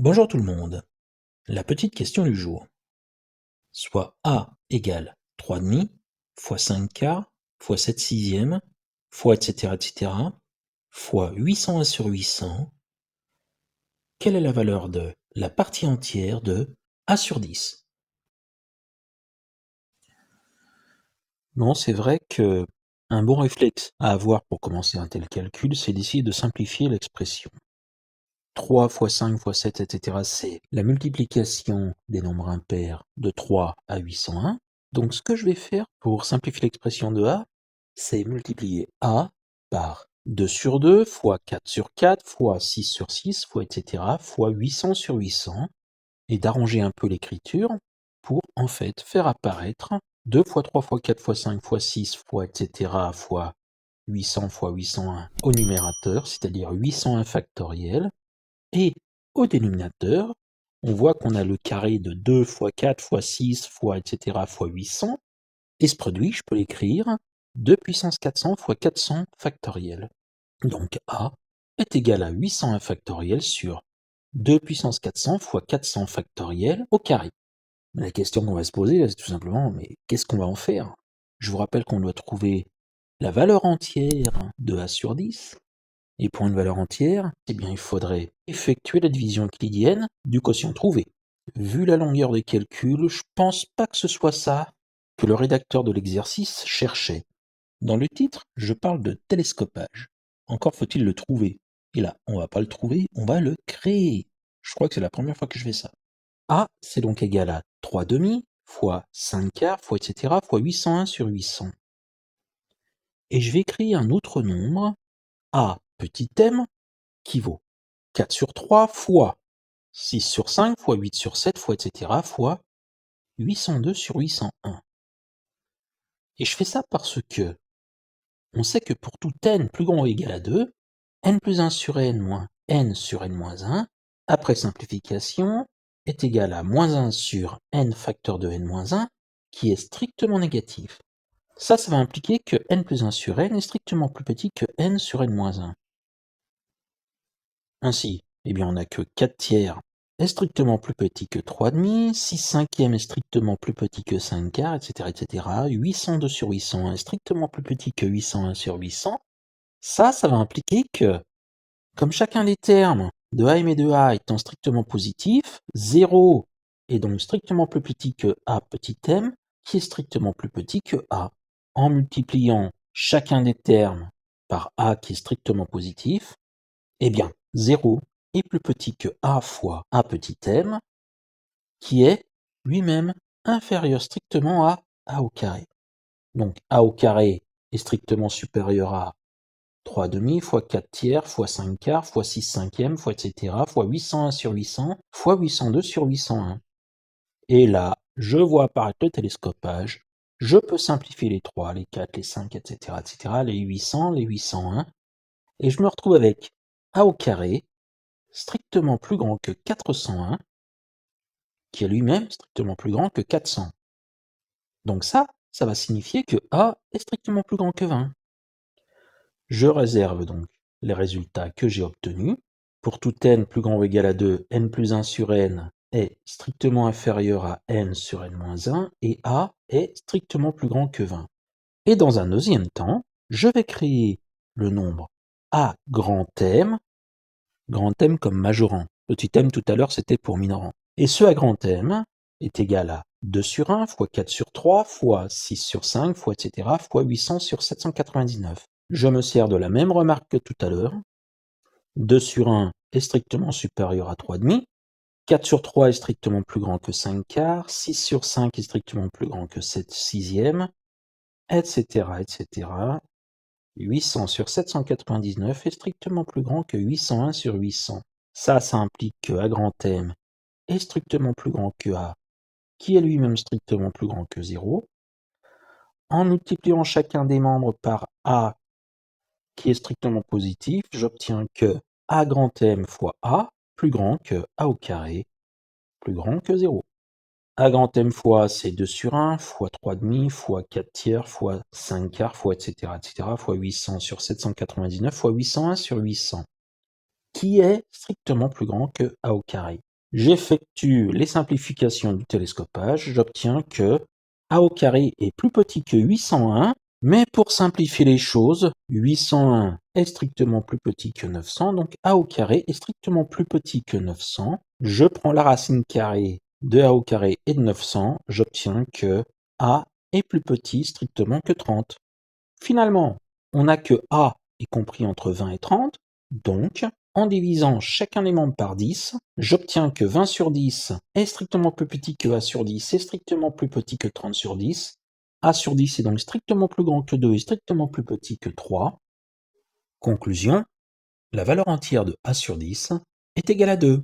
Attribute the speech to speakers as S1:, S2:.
S1: Bonjour tout le monde. La petite question du jour. Soit A égale 3,5 fois 5 quarts fois 7 sixièmes fois etc. fois 801 sur 800. Quelle est la valeur de la partie entière de A sur 10? Bon, c'est vrai que un bon réflexe à avoir pour commencer un tel calcul, c'est d'essayer de simplifier l'expression. 3 fois 5 fois 7, etc., c'est la multiplication des nombres impairs de 3 à 801. Donc ce que je vais faire pour simplifier l'expression de A, c'est multiplier A par 2 sur 2 fois 4 sur 4 fois 6 sur 6 fois etc. fois 800 sur 800 et d'arranger un peu l'écriture pour en fait faire apparaître 2 fois 3 fois 4 fois 5 fois 6 fois etc. fois 800 fois 801 au numérateur, c'est-à-dire 801 factoriel. Et au dénominateur, on voit qu'on a le carré de 2 fois 4 fois 6 fois etc. fois 800, et ce produit, je peux l'écrire 2 puissance 400 fois 400 factoriel. Donc A est égal à 801 factoriel sur 2 puissance 400 fois 400 factoriel au carré. La question qu'on va se poser, c'est tout simplement, mais qu'est-ce qu'on va en faire? Je vous rappelle qu'on doit trouver la valeur entière de A sur 10. Et pour une valeur entière, eh bien, il faudrait effectuer la division euclidienne du quotient trouvé. Vu la longueur des calculs, je pense pas que ce soit ça que le rédacteur de l'exercice cherchait. Dans le titre, je parle de télescopage. Encore faut-il le trouver. Et là, on va pas le trouver, on va le créer. Je crois que c'est la première fois que je fais ça. A, c'est donc égal à 3 demi fois 5 quarts fois etc. fois 801 sur 800. Et je vais créer un autre nombre, A petit m, qui vaut 4 sur 3 fois 6 sur 5 fois 8 sur 7 fois etc. fois 802 sur 801. Et je fais ça parce que on sait que pour tout n plus grand ou égal à 2, n plus 1 sur n moins n sur n moins 1, après simplification, est égal à moins 1 sur n facteur de n moins 1, qui est strictement négatif. Ça va impliquer que n plus 1 sur n est strictement plus petit que n sur n moins 1. Ainsi, eh bien, on n'a que 4 tiers est strictement plus petit que 3 demi, 6 cinquièmes est strictement plus petit que 5 quarts, etc., etc. 802 sur 801 est strictement plus petit que 801 sur 800. Ça va impliquer que, comme chacun des termes de A et de A étant strictement positif, 0 est donc strictement plus petit que A petit m, qui est strictement plus petit que A. En multipliant chacun des termes par A qui est strictement positif, eh bien, 0 est plus petit que A fois A petit m, qui est lui-même inférieur strictement à A au carré. Donc A au carré est strictement supérieur à 3 demi fois 4 tiers fois 5 quarts fois 6 cinquièmes fois etc. fois 801 sur 800 fois 802 sur 801. Et là, je vois apparaître le télescopage. Je peux simplifier les 3, les 4, les 5, etc., etc., les 800, les 801, et je me retrouve avec A au carré strictement plus grand que 401, qui est lui-même strictement plus grand que 400. Donc ça va signifier que A est strictement plus grand que 20. Je réserve donc les résultats que j'ai obtenus. Pour tout n plus grand ou égal à 2, n plus 1 sur n est strictement inférieur à n sur n-1 et A est strictement plus grand que 20. Et dans un deuxième temps, je vais créer le nombre A grand M comme majorant. Petit m tout à l'heure c'était pour minorant. Et ce A grand M est égal à 2 sur 1 fois 4 sur 3 fois 6 sur 5 fois etc. fois 800 sur 799. Je me sers de la même remarque que tout à l'heure. 2 sur 1 est strictement supérieur à 3 demi. 4 sur 3 est strictement plus grand que 5 quarts. 6 sur 5 est strictement plus grand que 7 sixièmes, etc., etc. 800 sur 799 est strictement plus grand que 801 sur 800. Ça implique que A grand M est strictement plus grand que A, qui est lui-même strictement plus grand que 0. En multipliant chacun des membres par A, qui est strictement positif, j'obtiens que A grand M fois A plus grand que A au carré, plus grand que 0. A grand M fois c'est 2 sur 1, fois 3 demi, fois 4 tiers, fois 5 quarts, fois etc., etc., fois 800 sur 799, fois 801 sur 800, qui est strictement plus grand que A au carré. J'effectue les simplifications du télescopage, j'obtiens que a au carré est plus petit que 801, mais pour simplifier les choses, 801 est strictement plus petit que 900, donc a au carré est strictement plus petit que 900. Je prends la racine carrée de a au carré et de 900, j'obtiens que a est plus petit strictement que 30. Finalement, on n'a que a est compris entre 20 et 30, donc en divisant chaque élément par 10, j'obtiens que 20 sur 10 est strictement plus petit que a sur 10 est strictement plus petit que 30 sur 10. A sur 10 est donc strictement plus grand que 2 et strictement plus petit que 3. Conclusion, la valeur entière de a sur 10 est égale à 2.